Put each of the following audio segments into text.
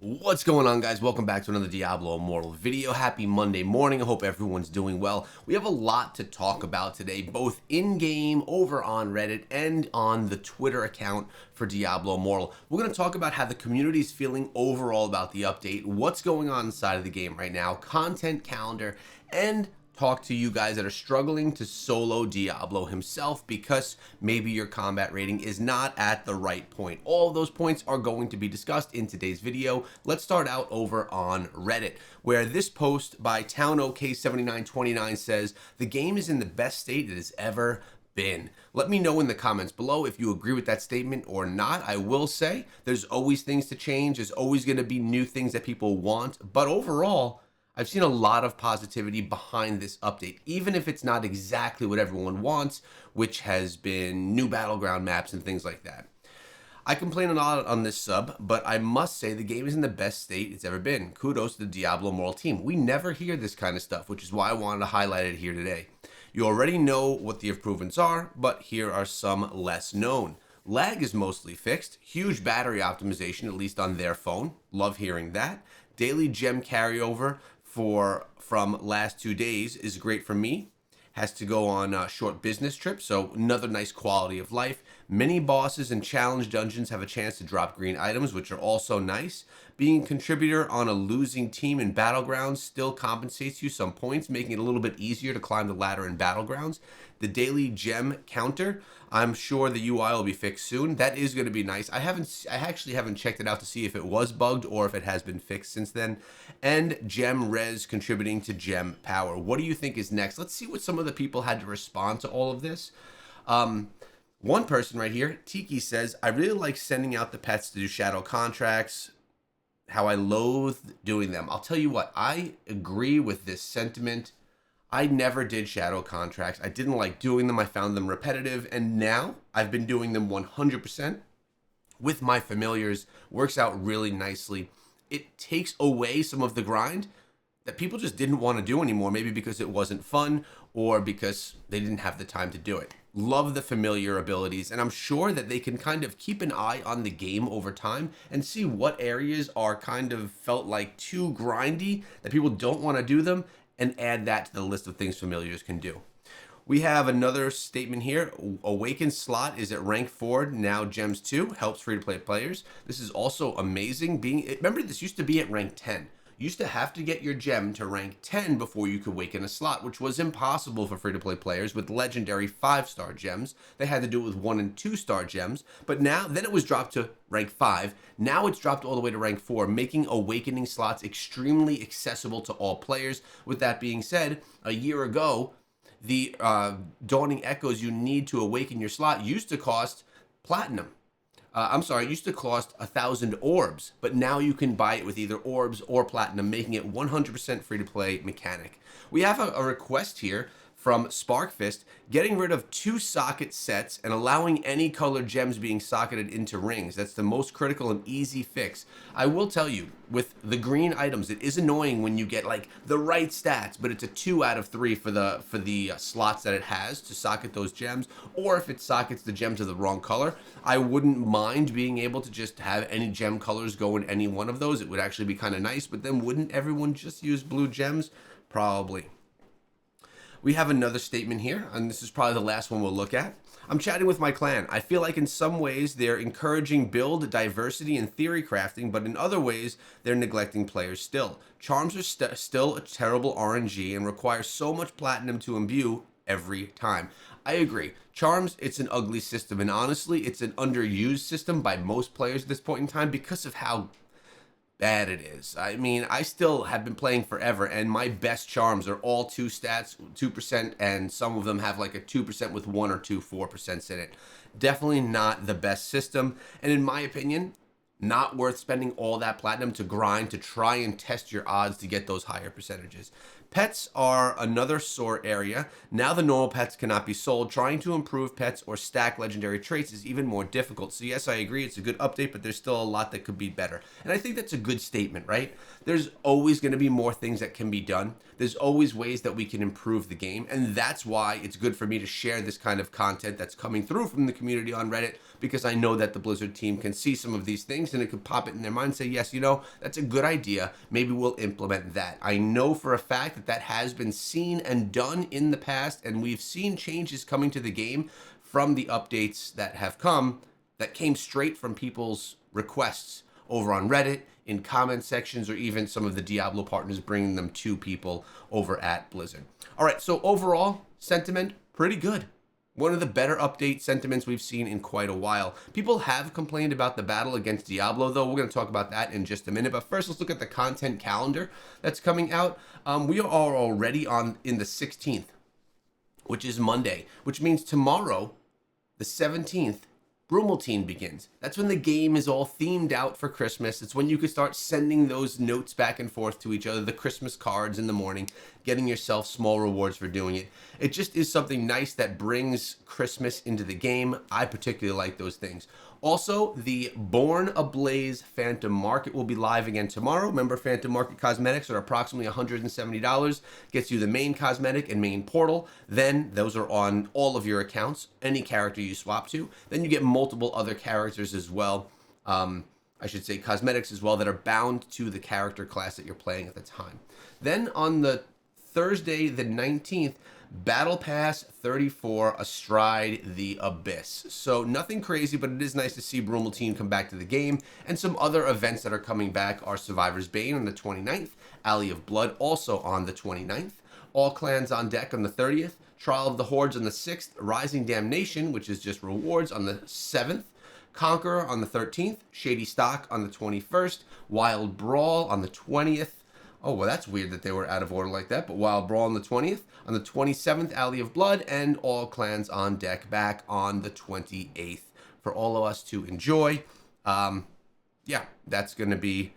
What's going on, guys? Welcome back to another Diablo Immortal video. Happy Monday morning. I hope everyone's doing well. We have a lot to talk about today, both in-game, over on Reddit, and on the Twitter account for Diablo Immortal. We're going to talk about how the community is feeling overall about the update, what's going on inside of the game right now, content calendar, and talk to you guys that are struggling to solo Diablo himself because maybe your combat rating is not at the right point. All of those points are going to be discussed in today's video. Let's start out over on Reddit, where this post by TownOK7929 says, "The game is in the best state it has ever been." Let me know in the comments below if you agree with that statement or not. I will say there's always things to change. There's always going to be new things that people want, but overall, I've seen a lot of positivity behind this update, even if it's not exactly what everyone wants, which has been new battleground maps and things like that. I complain a lot on this sub, but I must say the game is in the best state it's ever been. Kudos to the Diablo Immortal team. We never hear this kind of stuff, which is why I wanted to highlight it here today. You already know what the improvements are, but here are some less known. Lag is mostly fixed. Huge battery optimization, at least on their phone. Love hearing that. Daily gem carryover from last 2 days is great for me. Has to go on a short business trip, so another nice quality of life. Many bosses and challenge dungeons have a chance to drop green items, which are also nice. Being a contributor on a losing team in Battlegrounds still compensates you some points, making it a little bit easier to climb the ladder in Battlegrounds. The daily gem counter, I'm sure the UI will be fixed soon. That is going to be nice. I actually haven't checked it out to see if it was bugged or if it has been fixed since then. And gem res contributing to gem power. What do you think is next? Let's see what some of the people had to respond to all of this. One person right here, Tiki, says, "I really like sending out the pets to do shadow contracts. How I loathe doing them." I'll tell you what, I agree with this sentiment. I never did shadow contracts. I didn't like doing them. I found them repetitive, and now I've been doing them 100% with my familiars. Works out really nicely. It takes away some of the grind that people just didn't want to do anymore, maybe because it wasn't fun or because they didn't have the time to do it. Love the familiar abilities, and I'm sure that they can kind of keep an eye on the game over time and see what areas are kind of felt like too grindy that people don't want to do them, and add that to the list of things familiars can do. We have another statement here. Awaken slot is at rank 4, now gems 2, helps free-to-play players. This is also amazing. Remember, this used to be at rank 10. You used to have to get your gem to rank 10 before you could awaken a slot, which was impossible for free-to-play players with legendary 5-star gems. They had to do it with 1 and 2-star gems, but then it was dropped to rank 5. Now it's dropped all the way to rank 4, making awakening slots extremely accessible to all players. With that being said, a year ago, the Dawning Echoes you need to awaken your slot used to cost platinum. It used to cost 1,000 orbs, but now you can buy it with either orbs or platinum, making it 100% free-to-play mechanic. We have a request here from Sparkfist, getting rid of 2 socket sets and allowing any colored gems being socketed into rings. That's the most critical and easy fix. I will tell you, with the green items, it is annoying when you get like the right stats, but it's a 2 out of 3 for the slots that it has to socket those gems, or if it sockets the gems of the wrong color. I wouldn't mind being able to just have any gem colors go in any one of those. It would actually be kind of nice, but then wouldn't everyone just use blue gems? Probably. We have another statement here, and this is probably the last one we'll look at. "I'm chatting with my clan. I feel like in some ways they're encouraging build diversity and theory crafting, but in other ways they're neglecting players still. Charms are still a terrible RNG and require so much platinum to imbue every time." I agree. Charms, it's an ugly system, and honestly, it's an underused system by most players at this point in time because of how bad it is. I mean, I still have been playing forever, and my best charms are all 2 stats, 2%, and some of them have like a 2% with 1 or 2 4% in it. Definitely not the best system, and in my opinion, not worth spending all that platinum to grind to try and test your odds to get those higher percentages. Pets are another sore area. Now the normal pets cannot be sold. Trying to improve pets or stack legendary traits is even more difficult. So yes, I agree, it's a good update, but there's still a lot that could be better. And I think that's a good statement, right? There's always going to be more things that can be done. There's always ways that we can improve the game. And that's why it's good for me to share this kind of content that's coming through from the community on Reddit, because I know that the Blizzard team can see some of these things things, and it could pop it in their mind and say, yes, that's a good idea. Maybe we'll implement that. I know for a fact that that has been seen and done in the past, and we've seen changes coming to the game from the updates that have come that came straight from people's requests over on Reddit, in comment sections, or even some of the Diablo partners bringing them to people over at Blizzard. All right, so overall, sentiment, pretty good. One of the better update sentiments we've seen in quite a while. People have complained about the battle against Diablo, though. We're going to talk about that in just a minute. But first, let's look at the content calendar that's coming out. We are already in the 16th, which is Monday, which means tomorrow, the 17th, Brumaltine begins. That's when the game is all themed out for Christmas. It's when you can start sending those notes back and forth to each other, the Christmas cards in the morning, getting yourself small rewards for doing it. It just is something nice that brings Christmas into the game. I particularly like those things. Also, the Born Ablaze Phantom Market will be live again tomorrow. Remember, Phantom Market cosmetics are approximately $170. Gets you the main cosmetic and main portal. Then those are on all of your accounts, any character you swap to. Then you get multiple other characters as well. I should say cosmetics as well that are bound to the character class that you're playing at the time. Then on the Thursday, the 19th, Battle Pass 34 Astride the Abyss. So nothing crazy, but it is nice to see Brumaltine come back to the game. And some other events that are coming back are Survivor's Bane on the 29th, Alley of Blood also on the 29th, All Clans on Deck on the 30th, Trial of the Hordes on the 6th, Rising Damnation, which is just rewards, on the 7th, Conqueror on the 13th, Shady Stock on the 21st, Wild Brawl on the 20th. Oh, well, that's weird that they were out of order like that, but Wild Brawl on the 20th, on the 27th, Alley of Blood, and All Clans on Deck back on the 28th for all of us to enjoy. Yeah, that's going to be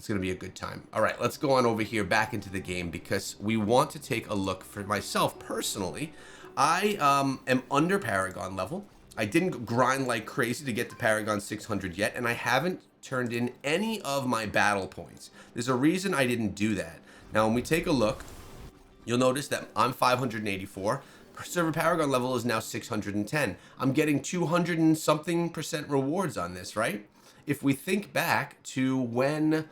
a good time. All right, let's go on over here back into the game because we want to take a look. For myself personally, I am under Paragon level. I didn't grind like crazy to get to Paragon 600 yet, and I haven't turned in any of my battle points. There's a reason I didn't do that. Now, when we take a look, you'll notice that I'm 584. Server Paragon level is now 610. I'm getting 200 and something % rewards on this, right? If we think back to when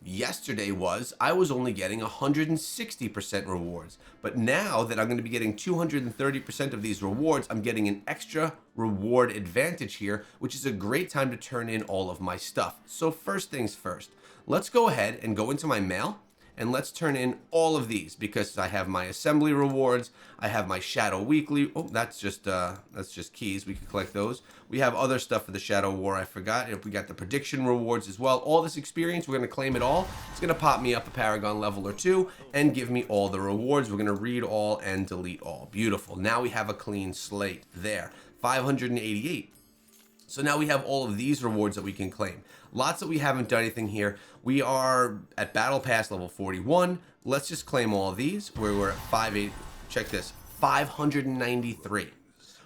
yesterday was, I was only getting 160% rewards. But now that I'm going to be getting 230% of these rewards, I'm getting an extra reward advantage here, which is a great time to turn in all of my stuff. So first things first, let's go ahead and go into my mail and let's turn in all of these because I have my assembly rewards, I have my Shadow Weekly. Oh, that's just keys. We can collect those. We have other stuff for the Shadow War. I forgot. We got the prediction rewards as well. All this experience, we're going to claim it all. It's going to pop me up a Paragon level or two and give me all the rewards. We're going to read all and delete all. Beautiful. Now we have a clean slate there. 588. So now we have all of these rewards that we can claim. Lots that we haven't done anything here. We are at Battle Pass level 41. Let's just claim all of these where we're at 58. Check this, 593.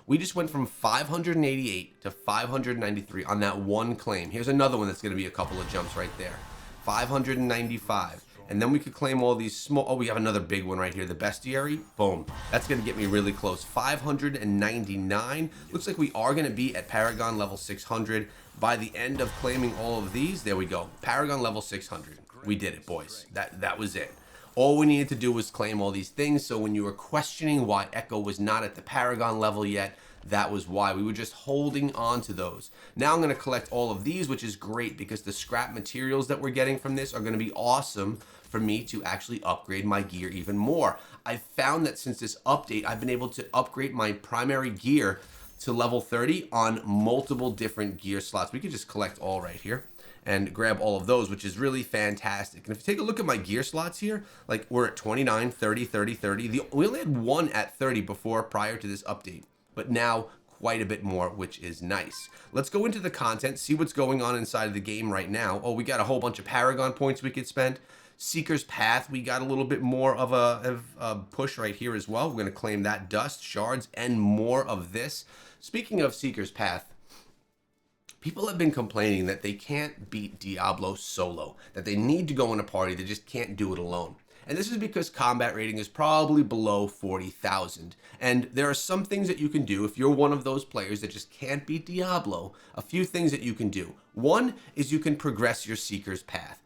We just went from 588 to 593 on that one claim. Here's another one that's going to be a couple of jumps right there. 595. And then we could claim all these small. Oh, we have another big one right here. The Bestiary. Boom. That's going to get me really close. 599. Looks like we are going to be at Paragon level 600 by the end of claiming all of these. There we go. Paragon level 600. We did it, boys. That was it. All we needed to do was claim all these things. So when you were questioning why Echo was not at the Paragon level yet, that was why. We were just holding on to those. Now I'm going to collect all of these, which is great because the scrap materials that we're getting from this are going to be awesome for me to actually upgrade my gear even more. I've found that since this update, I've been able to upgrade my primary gear to level 30 on multiple different gear slots. We could just collect all right here and grab all of those, which is really fantastic. And if you take a look at my gear slots here, like we're at 29, 30, 30, 30. We only had one at 30 before, prior to this update, but now quite a bit more, which is nice. Let's go into the content, see what's going on inside of the game right now. Oh, we got a whole bunch of Paragon points we could spend. Seeker's Path, we got a little bit more of a push right here as well. We're going to claim that dust, shards, and more of this. Speaking of Seeker's Path, people have been complaining that they can't beat Diablo solo, that they need to go in a party, they just can't do it alone. And this is because combat rating is probably below 40,000. And there are some things that you can do if you're one of those players that just can't beat Diablo. A few things that you can do. One is you can progress your Seeker's Path.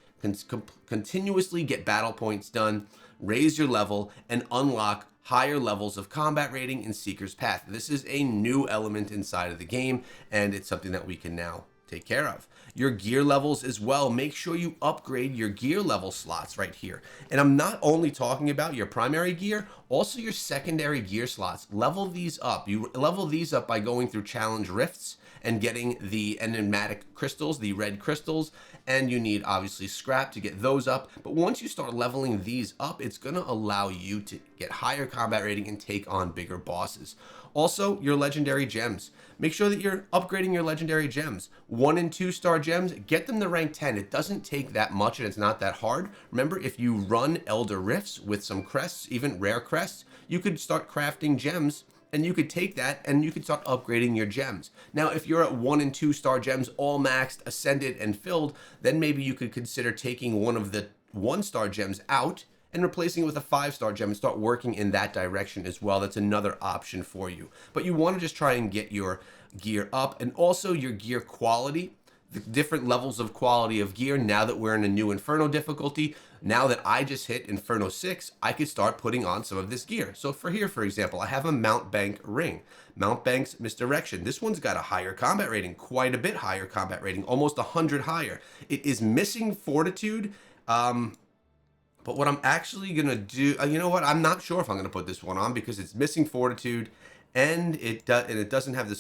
Continuously get battle points done, raise your level, and unlock higher levels of combat rating in Seeker's Path. This is a new element inside of the game, and it's something that we can now take care of. Your gear levels as well. Make sure you upgrade your gear level slots right here. And I'm not only talking about your primary gear, also your secondary gear slots. Level these up. You level these up by going through challenge rifts and getting the enigmatic crystals, the red crystals, and you need obviously scrap to get those up. But once you start leveling these up, it's going to allow you to get higher combat rating and take on bigger bosses. Also, your legendary gems. Make sure that you're upgrading your legendary gems. 1 and 2 star gems, get them to rank 10. It doesn't take that much and it's not that hard. Remember, if you run Elder Rifts with some crests, even rare crests, you could start crafting gems and you could take that and you could start upgrading your gems. Now, if you're at 1 and 2 star gems, all maxed, ascended, and filled, then maybe you could consider taking one of the 1 star gems out and replacing it with a 5-star gem and start working in that direction as well. That's another option for you. But you want to just try and get your gear up, and also your gear quality, the different levels of quality of gear. Now that we're in a new Inferno difficulty, now that I just hit Inferno 6, I could start putting on some of this gear. So for here, for example, I have a Mountebank ring. Mountebank's Misdirection. This one's got a higher combat rating, quite a bit higher combat rating, almost 100 higher. It is missing Fortitude, but what I'm actually going to do, you know what, I'm not sure if I'm going to put this one on because it's missing Fortitude and it doesn't have the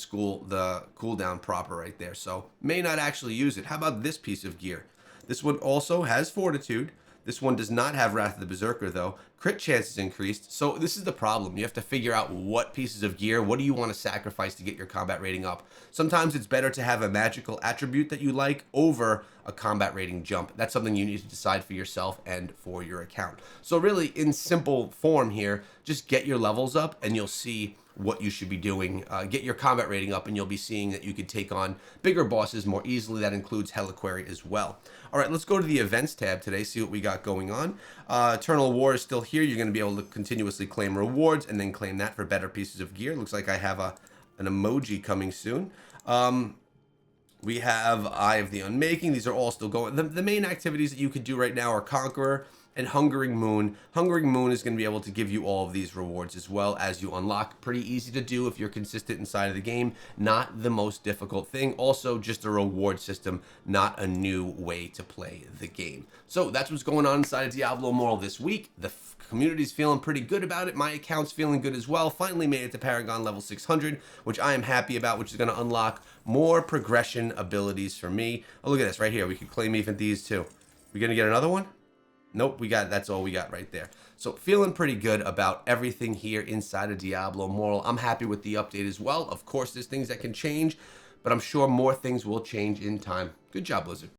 cooldown proper right there. So may not actually use it. How about this piece of gear? This one also has Fortitude. This one does not have Wrath of the Berserker though. Crit chance is increased. So this is the problem. You have to figure out what pieces of gear, what do you want to sacrifice to get your combat rating up. Sometimes it's better to have a magical attribute that you like over a combat rating jump. That's something you need to decide for yourself and for your account. So really, in simple form here, just get your levels up and you'll see what you should be doing. Get your combat rating up and you'll be seeing that you could take on bigger bosses more easily. That includes Heliquary as well. All right, let's go to the events tab today, see what we got going on. Eternal War is still here. You're going to be able to continuously claim rewards and then claim that for better pieces of gear. Looks like I have an emoji coming soon. We have Eye of the Unmaking. These are all still going. The main activities that you could do right now are Conqueror and Hungering Moon. Hungering Moon is going to be able to give you all of these rewards as well as you unlock. Pretty easy to do if you're consistent inside of the game. Not the most difficult thing. Also, just a reward system, not a new way to play the game. So that's what's going on inside of Diablo Immortal this week. The community's feeling pretty good about it. My account's feeling good as well. Finally made it to Paragon level 600, which I am happy about, which is going to unlock more progression abilities for me. Oh, look at this right here. We could claim even these too. We going to get another one? Nope, that's all we got right there. So feeling pretty good about everything here inside of Diablo Immortal. I'm happy with the update as well. Of course, there's things that can change, but I'm sure more things will change in time. Good job, Blizzard.